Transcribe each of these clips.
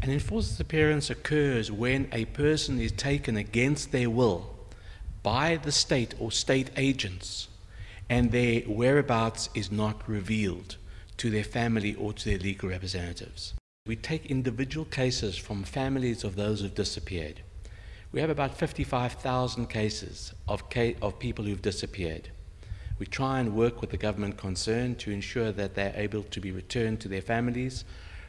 An enforced disappearance occurs when a person is taken against their will by the state or state agents, and their whereabouts is not revealed to their family or to their legal representatives. We take individual cases from families of those who've disappeared. We have about 55,000 cases of people who've disappeared. We try and work with the government concerned to ensure that they're able to be returned to their families,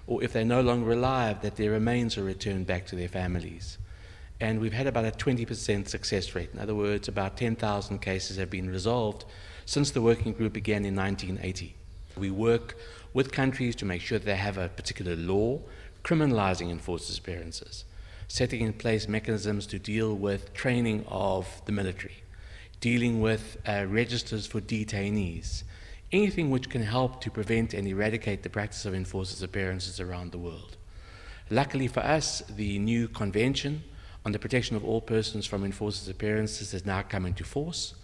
or if they're no longer alive, that their remains are returned back to their families. And we've had about a 20% success rate. In other words, about 10,000 cases have been resolved since the working group began in 1980. We work with countries to make sure they have a particular law criminalizing enforced disappearances, setting in place mechanisms to deal with training of the military, dealing with registers for detainees, anything which can help to prevent and eradicate the practice of enforced disappearances around the world. Luckily for us, the new Convention on the Protection of All Persons from Enforced Disappearances has now come into force.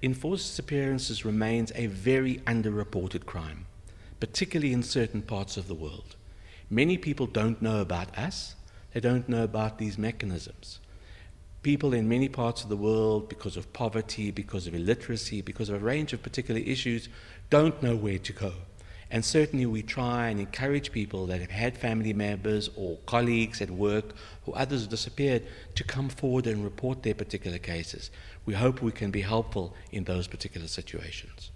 Enforced disappearances remains a very underreported crime, particularly in certain parts of the world. Many people don't know about us, they don't know about these mechanisms. People in many parts of the world, because of poverty, because of illiteracy, because of a range of particular issues, don't know where to go. And certainly we try and encourage people that have had family members or colleagues at work or others who disappeared to come forward and report their particular cases. We hope we can be helpful in those particular situations.